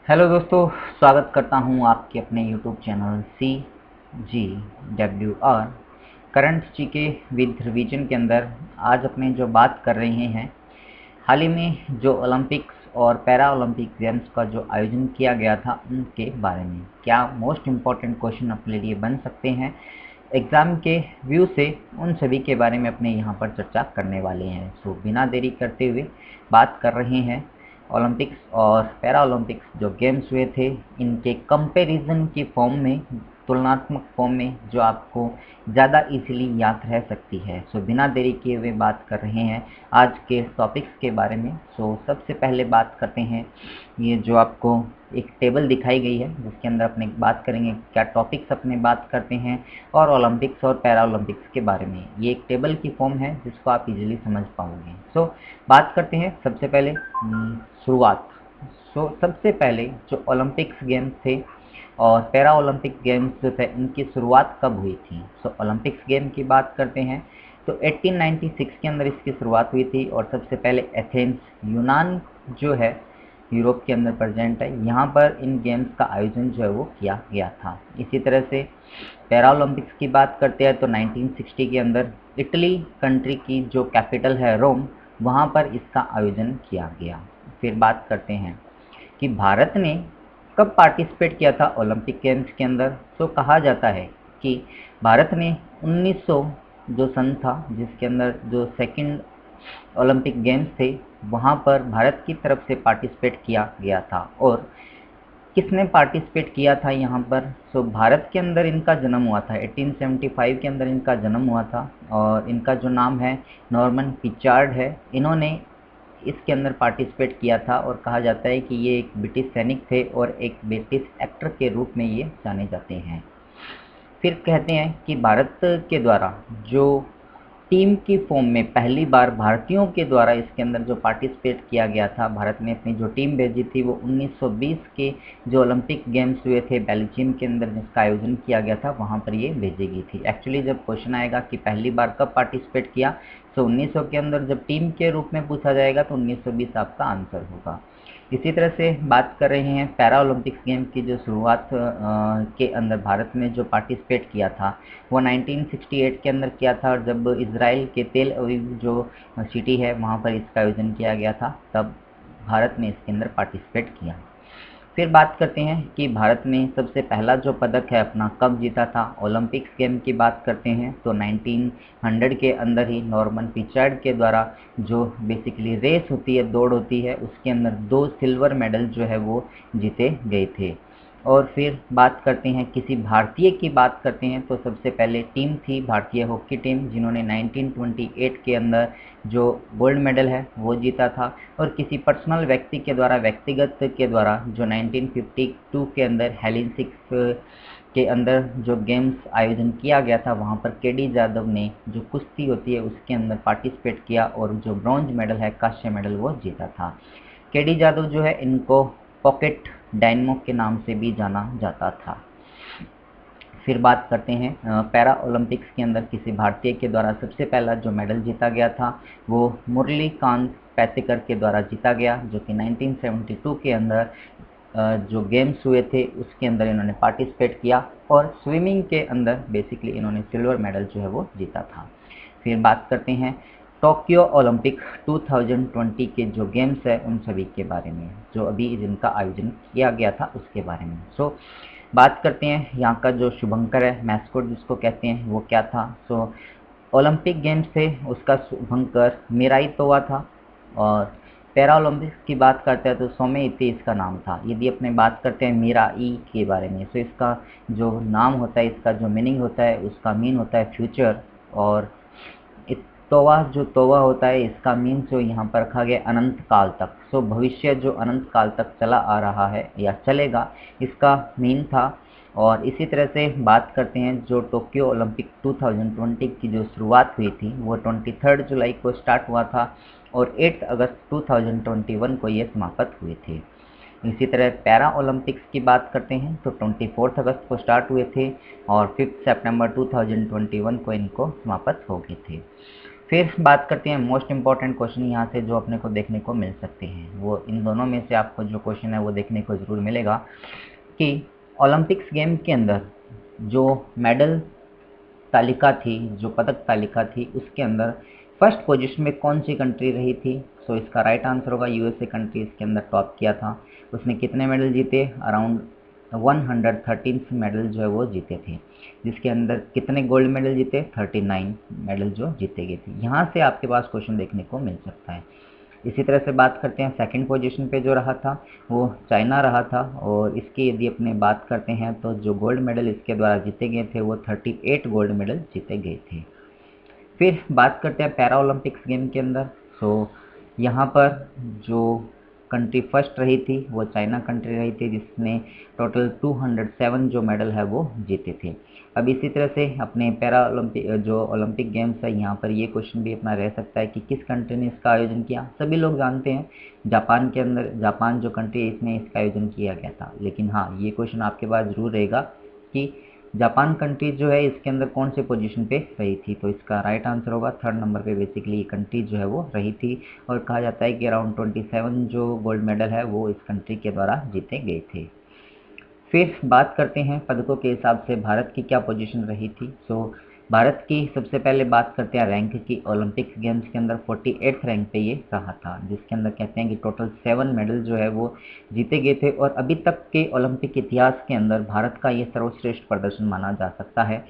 Hello दोस्तों, स्वागत करता हूं आपके अपने YouTube channel CGWR current GK with revision के अंदर। आज अपने जो बात कर रहे हैं, हाल ही में जो ओलंपिक्स और पैरा ओलंपिक गेम्स का जो आयोजन किया गया था उनके बारे में क्या मोस्ट इम्पॉर्टेंट क्वेश्चन अपने लिए बन सकते हैं एग्ज़ाम के व्यू से, उन सभी के बारे में अपने यहाँ पर चर्चा करने वाले हैं। सो बिना देरी करते हुए बात कर रहे हैं ओलंपिक्स और पैरा ओलंपिक्स जो गेम्स हुए थे, इनके कंपैरिजन की फॉर्म में, तुलनात्मक फॉर्म में, जो आपको ज़्यादा इजीली याद रह सकती है। सो बिना देरी किए हुए बात कर रहे हैं आज के टॉपिक्स के बारे में। सो सबसे पहले बात करते हैं, ये जो आपको एक टेबल दिखाई गई है जिसके अंदर अपने बात करेंगे क्या टॉपिक्स अपने बात करते हैं और ओलंपिक्स और पैरा ओलंपिक्स के बारे में। ये एक टेबल की फॉर्म है जिसको आप इजीली समझ पाओगे। सो बात करते हैं सबसे पहले शुरुआत। सबसे पहले जो ओलंपिक्स गेम्स थे और पैरा ओलंपिक गेम्स जो थे, इनकी शुरुआत कब हुई थी। ओलंपिक्स गेम की बात करते हैं तो 1896 के अंदर इसकी शुरुआत हुई थी और सबसे पहले एथेंस, यूनान जो है यूरोप के अंदर प्रेजेंट है, यहाँ पर इन गेम्स का आयोजन जो है वो किया गया था। इसी तरह से पैरा ओलंपिक्स की बात करते हैं तो 1960 के अंदर इटली कंट्री की जो कैपिटल है रोम, वहाँ पर इसका आयोजन किया गया। फिर बात करते हैं कि भारत ने कब पार्टिसिपेट किया था ओलंपिक गेम्स के अंदर। तो कहा जाता है कि भारत ने 1900 जो सन था, जिसके अंदर जो सेकंड ओलंपिक गेम्स थे, वहाँ पर भारत की तरफ से पार्टिसिपेट किया गया था। और किसने पार्टिसिपेट किया था यहाँ पर। भारत के अंदर इनका जन्म हुआ था 1875 के अंदर इनका जन्म हुआ था और इनका जो नाम है नॉर्मन पिचार्ड है। इन्होंने इसके अंदर पार्टिसिपेट किया था और कहा जाता है कि ये एक ब्रिटिश सैनिक थे और एक ब्रिटिश एक्टर के रूप में ये जाने जाते हैं। फिर कहते हैं कि भारत के द्वारा जो टीम की फॉर्म में पहली बार भारतीयों के द्वारा इसके अंदर जो पार्टिसिपेट किया गया था, भारत ने अपनी जो टीम भेजी थी वो 1920 के जो ओलंपिक गेम्स हुए थे बेल्जियम के अंदर, जिसका आयोजन किया गया था, वहाँ पर ये भेजी गई थी। एक्चुअली जब क्वेश्चन आएगा कि पहली बार कब पार्टिसिपेट किया, तो 1900 के अंदर जब टीम के रूप में पूछा जाएगा तो 1920 आपका आंसर होगा। इसी तरह से बात कर रहे हैं पैरा ओलंपिक्स गेम की जो शुरुआत के अंदर भारत ने जो पार्टिसिपेट किया था वो 1968 के अंदर किया था, और जब इजराइल के तेल अवीव जो सिटी है वहाँ पर इसका आयोजन किया गया था, तब भारत ने इसके अंदर पार्टिसिपेट किया। फिर बात करते हैं कि भारत ने सबसे पहला जो पदक है अपना कब जीता था। ओलंपिक्स गेम की बात करते हैं तो 1900 के अंदर ही नॉर्मन पिचार्ड के द्वारा जो बेसिकली रेस होती है, दौड़ होती है, उसके अंदर 2 सिल्वर मेडल जो है वो जीते गए थे। और फिर बात करते हैं किसी भारतीय की बात करते हैं तो सबसे पहले टीम थी भारतीय हॉकी टीम, जिन्होंने 1928 के अंदर जो गोल्ड मेडल है वो जीता था। और किसी पर्सनल व्यक्ति के द्वारा, व्यक्तिगत के द्वारा, जो 1952 के अंदर हेलेंसिक्स के अंदर जो गेम्स आयोजन किया गया था, वहाँ पर केडी जादव ने जो कुश्ती होती है उसके अंदर पार्टिसिपेट किया और जो ब्रॉन्ज मेडल है, कांस्य मेडल, वो जीता था। केडी जादव जो है, इनको पॉकेट डायनमो के नाम से भी जाना जाता था। फिर बात करते हैं पैरा ओलंपिक्स के अंदर किसी भारतीय के द्वारा सबसे पहला जो मेडल जीता गया था वो मुरलीकांत पैतेकर के द्वारा जीता गया, जो कि 1972 के अंदर जो गेम्स हुए थे उसके अंदर इन्होंने पार्टिसिपेट किया और स्विमिंग के अंदर बेसिकली इन्होंने सिल्वर मेडल जो है वो जीता था। फिर बात करते हैं टोक्यो ओलंपिक 2020 के जो गेम्स है उन सभी के बारे में, जो अभी जिनका आयोजन किया गया था उसके बारे में। बात करते हैं यहाँ का जो शुभंकर है, मैस्कोट जिसको कहते हैं, वो क्या था। ओलंपिक गेम्स थे, उसका शुभंकर मिराई तोवा था। और पैरा ओलंपिक्स की बात करते हैं तो सोमे इति इसका नाम था। यदि अपने बात करते हैं मिराई के बारे में, तो इसका जो नाम होता है, इसका जो मीनिंग होता है, उसका मीन होता है फ्यूचर। और तोवा जो तोवा होता है, इसका मीन जो यहाँ पर रखा गया अनंत काल तक। भविष्य जो अनंत काल तक चला आ रहा है या चलेगा, इसका मीन था। और इसी तरह से बात करते हैं जो टोक्यो ओलंपिक 2020 की जो शुरुआत हुई थी वो 23 जुलाई को स्टार्ट हुआ था और 8 अगस्त 2021 को ये समाप्त हुए थे। इसी तरह पैरा ओलंपिक्स की बात करते हैं तो 24 अगस्त को स्टार्ट हुए थे और 5 सितंबर 2021 को इनको समाप्त हो गए थे। फिर बात करते हैं मोस्ट इम्पॉर्टेंट क्वेश्चन यहाँ से जो अपने को देखने को मिल सकते हैं, वो इन दोनों में से आपको जो क्वेश्चन है वो देखने को ज़रूर मिलेगा कि ओलंपिक्स गेम के अंदर जो मेडल तालिका थी, जो पदक तालिका थी, उसके अंदर फर्स्ट पोजीशन में कौन सी कंट्री रही थी। सो इसका राइट आंसर होगा यूएसए कंट्री इसके अंदर टॉप किया था। उसने कितने मेडल जीते, अराउंड 113 मेडल जो है वो जीते थे, जिसके अंदर कितने गोल्ड मेडल जीते, 39 मेडल जो जीते गए थे। यहाँ से आपके पास क्वेश्चन देखने को मिल सकता है। इसी तरह से बात करते हैं सेकंड पोजीशन पे जो रहा था वो चाइना रहा था, और इसकी यदि अपने बात करते हैं तो जो गोल्ड मेडल इसके द्वारा जीते गए थे वो 38 गोल्ड मेडल जीते गए थे। फिर बात करते हैं पैरा ओलंपिक्स गेम के अंदर। सो यहाँ पर जो कंट्री फर्स्ट रही थी वो चाइना कंट्री रही थी, जिसने टोटल 207 जो मेडल है वो जीते थे। अब इसी तरह से अपने पैरा ओलंपिक जो ओलंपिक गेम्स है, यहाँ पर ये क्वेश्चन भी अपना रह सकता है कि किस कंट्री ने इसका आयोजन किया। सभी लोग जानते हैं जापान के अंदर, जापान जो कंट्री है इसमें इसका आयोजन किया गया था। लेकिन हाँ, ये क्वेश्चन आपके पास ज़रूर रहेगा कि जापान कंट्री जो है इसके अंदर कौन से पोजीशन पे रही थी। तो इसका राइट आंसर होगा थर्ड नंबर पे बेसिकली ये कंट्री जो है वो रही थी, और कहा जाता है कि अराउंड 27 जो गोल्ड मेडल है वो इस कंट्री के द्वारा जीते गए थे। फिर बात करते हैं पदकों के हिसाब से भारत की क्या पोजीशन रही थी। सो भारत की सबसे पहले बात करते हैं रैंक की। ओलंपिक्स गेम्स के अंदर 48 रैंक पे ये रहा था, जिसके अंदर कहते हैं कि टोटल 7 मेडल जो है वो जीते गए थे, और अभी तक के ओलंपिक इतिहास के अंदर भारत का ये सर्वश्रेष्ठ प्रदर्शन माना जा सकता है।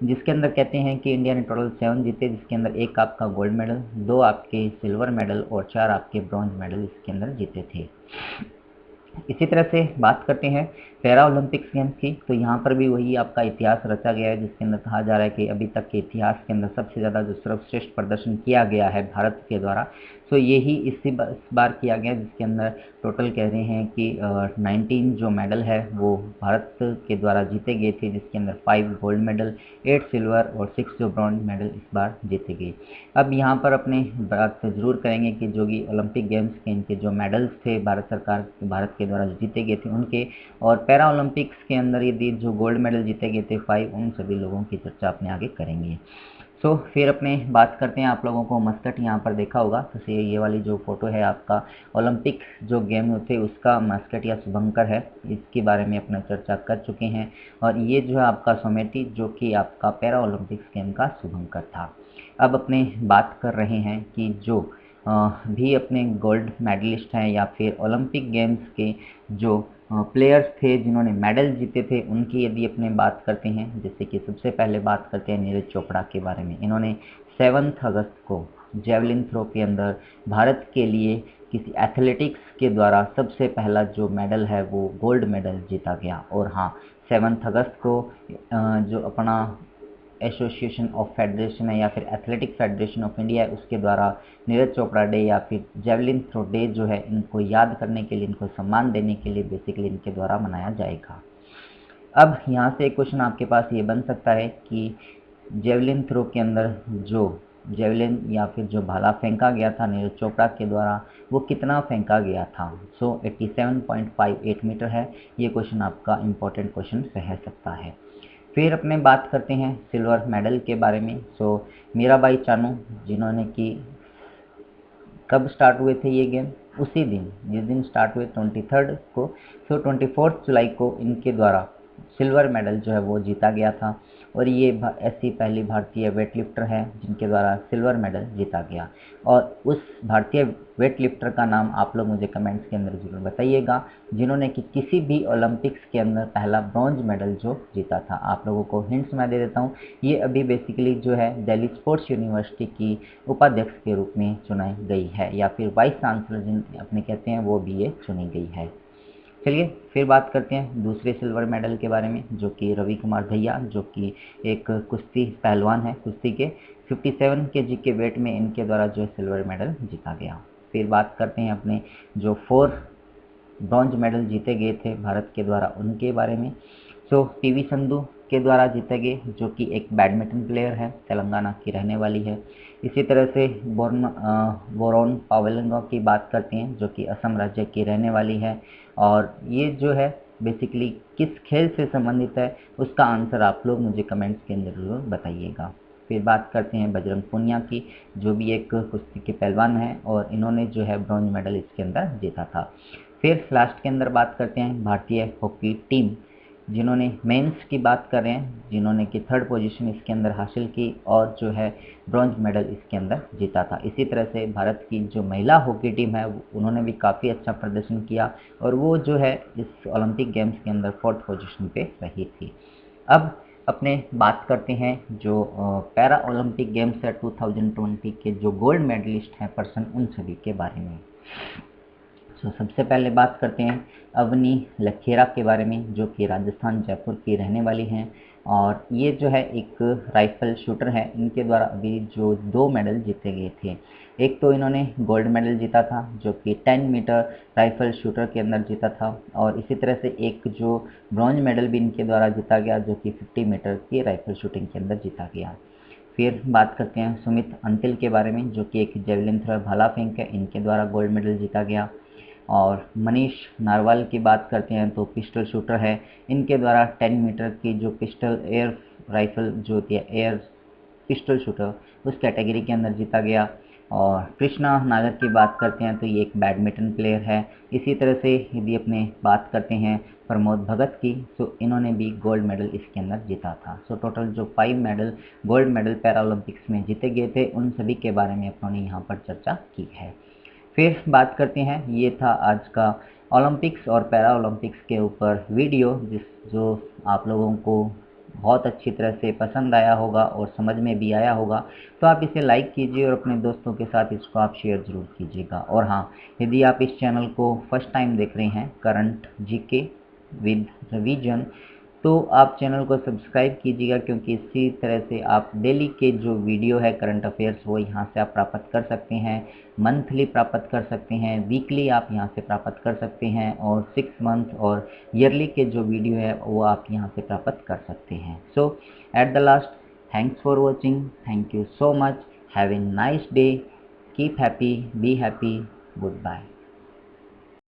जिसके अंदर कहते हैं कि इंडिया ने टोटल 7 जीते, जिसके अंदर 1 आपका गोल्ड मेडल, 2 आपके सिल्वर मेडल और 4 आपके ब्रॉन्ज मेडल इसके अंदर जीते थे। इसी तरह से बात करते हैं पैरा ओलंपिक्स गेम्स की। तो यहाँ पर भी वही आपका इतिहास रचा गया है, जिसके अंदर कहा जा रहा है कि अभी तक के इतिहास के अंदर सबसे ज़्यादा जो सर्वश्रेष्ठ प्रदर्शन किया गया है भारत के द्वारा, सो यही इस बार किया गया, जिसके अंदर टोटल कह रहे हैं कि 19 जो मेडल है वो भारत के द्वारा जीते गए थे, जिसके अंदर 5 गोल्ड मेडल, 8 सिल्वर और 6 जो ब्रॉन्ज मेडल इस बार जीते गए। अब यहाँ पर अपने बात ज़रूर करेंगे कि जो कि ओलंपिक गेम्स के इनके जो मेडल्स थे भारत के द्वारा जीते गए थे उनके, और पैरा ओलंपिक्स के अंदर यदि जो गोल्ड मेडल जीते गए थे 5, उन सभी लोगों की चर्चा अपने आगे करेंगे। सो फिर अपने बात करते हैं, आप लोगों को मस्कट यहाँ पर देखा होगा, तो ये वाली जो फोटो है आपका ओलंपिक जो गेम होते उसका मस्कट या शुभंकर है, इसके बारे में अपना चर्चा कर चुके हैं। और ये जो है आपका सोमेटी जो कि आपका पैरा ओलंपिक्स गेम का शुभंकर था। अब अपने बात कर रहे हैं कि जो भी अपने गोल्ड मेडलिस्ट हैं या फिर ओलंपिक गेम्स के जो प्लेयर्स थे जिन्होंने मेडल जीते थे उनकी यदि अपने बात करते हैं, जैसे कि सबसे पहले बात करते हैं नीरज चोपड़ा के बारे में। इन्होंने 7 अगस्त को जेवलिन थ्रो के अंदर भारत के लिए किसी एथलेटिक्स के द्वारा सबसे पहला जो मेडल है वो गोल्ड मेडल जीता गया। और हाँ, 7 अगस्त को जो अपना एसोसिएशन ऑफ फेडरेशन है या फिर एथलेटिक फेडरेशन ऑफ इंडिया है उसके द्वारा नीरज चोपड़ा डे या फिर जेवलिन थ्रो डे जो है, इनको याद करने के लिए, इनको सम्मान देने के लिए बेसिकली इनके द्वारा मनाया जाएगा। अब यहाँ से एक क्वेश्चन आपके पास ये बन सकता है कि जेवलिन थ्रो के अंदर जो जेवलिन या फिर जो भाला फेंका गया था नीरज चोपड़ा के द्वारा वो कितना फेंका गया था। सो 87.58 मीटर है। ये क्वेश्चन आपका इम्पोर्टेंट क्वेश्चन रह सकता है। फिर अपने बात करते हैं सिल्वर मेडल के बारे में। सो मीराबाई चानू जिन्होंने कि कब स्टार्ट हुए थे ये गेम, उसी दिन जिस दिन स्टार्ट हुए 23 को, सो 24 जुलाई को इनके द्वारा सिल्वर मेडल जो है वो जीता गया था। और ये ऐसी पहली भारतीय वेट लिफ्टर है जिनके द्वारा सिल्वर मेडल जीता गया। और उस भारतीय वेट लिफ्टर का नाम आप लोग मुझे कमेंट्स के अंदर ज़रूर बताइएगा जिन्होंने कि किसी भी ओलंपिक्स के अंदर पहला ब्रॉन्ज मेडल जो जीता था। आप लोगों को हिंट्स मैं दे देता हूँ, ये अभी बेसिकली जो है दिल्ली स्पोर्ट्स यूनिवर्सिटी की उपाध्यक्ष के रूप में चुनाई गई है, या फिर वाइस चांसलर जिन अपने कहते हैं वो भी ये चुनी गई है। चलिए फिर बात करते हैं दूसरे सिल्वर मेडल के बारे में, जो कि रवि कुमार दहिया, जो कि एक कुश्ती पहलवान है, कुश्ती के 57 केजी के वेट में इनके द्वारा जो है सिल्वर मेडल जीता गया। फिर बात करते हैं अपने जो 4 ब्रॉन्ज मेडल जीते गए थे भारत के द्वारा उनके बारे में। सो पीवी संधू के द्वारा जीते गए, जो कि एक बैडमिंटन प्लेयर है, तेलंगाना की रहने वाली है। इसी तरह से बोरोन पावेलंगा की बात करते हैं, जो कि असम राज्य की रहने वाली है। और ये जो है बेसिकली किस खेल से संबंधित है उसका आंसर आप लोग मुझे कमेंट्स के अंदर ज़रूर बताइएगा। फिर बात करते हैं बजरंग पूनिया की, जो भी एक कुश्ती के पहलवान हैं और इन्होंने जो है ब्रॉन्ज मेडल इसके अंदर जीता था। फिर लास्ट के अंदर बात करते हैं भारतीय हॉकी टीम, जिन्होंने मेंस की बात कर रहे हैं, जिन्होंने कि थर्ड पोजीशन इसके अंदर हासिल की और जो है ब्रॉन्ज मेडल इसके अंदर जीता था। इसी तरह से भारत की जो महिला हॉकी टीम है उन्होंने भी काफ़ी अच्छा प्रदर्शन किया और वो जो है इस ओलंपिक गेम्स के अंदर फोर्थ पोजीशन पे रही थी। अब अपने बात करते हैं जो पैरा ओलंपिक गेम्स है 2020 के जो गोल्ड मेडलिस्ट हैं पर्सन, उन सभी के बारे में। सबसे पहले बात करते हैं अवनी लखेरा के बारे में, जो कि राजस्थान जयपुर की रहने वाली हैं और ये जो है एक राइफल शूटर है। इनके द्वारा अभी जो 2 मेडल जीते गए थे, एक तो इन्होंने गोल्ड मेडल जीता था जो कि 10 मीटर राइफल शूटर के अंदर जीता था और इसी तरह से एक जो ब्रॉन्ज मेडल भी इनके द्वारा जीता गया जो कि 50 मीटर की राइफल शूटिंग के अंदर जीता गया। फिर बात करते हैं सुमित अंतिल के बारे में, जो कि एक जेवलिन थ्रो भाला फेंक है, इनके द्वारा गोल्ड मेडल जीता गया। और मनीष नारवाल की बात करते हैं तो पिस्टल शूटर है, इनके द्वारा 10 मीटर की जो पिस्टल एयर राइफल जो होती है एयर पिस्टल शूटर, उस कैटेगरी के अंदर जीता गया। और कृष्णा नागर की बात करते हैं तो ये एक बैडमिंटन प्लेयर है। इसी तरह से यदि अपने बात करते हैं प्रमोद भगत की, तो इन्होंने भी गोल्ड मेडल इसके अंदर जीता था। टोटल जो 5 medal gold medal para Olympics में जीते गए थे, उन सभी के बारे में अपनों ने यहाँ पर चर्चा की है। फिर बात करते हैं, ये था आज का ओलंपिक्स और पैरा ओलंपिक्स के ऊपर वीडियो, जो आप लोगों को बहुत अच्छी तरह से पसंद आया होगा और समझ में भी आया होगा। तो आप इसे लाइक कीजिए और अपने दोस्तों के साथ इसको आप शेयर ज़रूर कीजिएगा। और हाँ, यदि आप इस चैनल को फर्स्ट टाइम देख रहे हैं करंट जीके विद रिवीजन, तो आप चैनल को सब्सक्राइब कीजिएगा, क्योंकि इसी तरह से आप डेली के जो वीडियो है करंट अफेयर्स वो यहाँ से आप प्राप्त कर सकते हैं, मंथली प्राप्त कर सकते हैं, वीकली आप यहाँ से प्राप्त कर सकते हैं और 6 मंथ और ईयरली के जो वीडियो है वो आप यहाँ से प्राप्त कर सकते हैं। So at the last, thanks for watching, thank you so much, have a nice day, keep happy, be happy, good bye.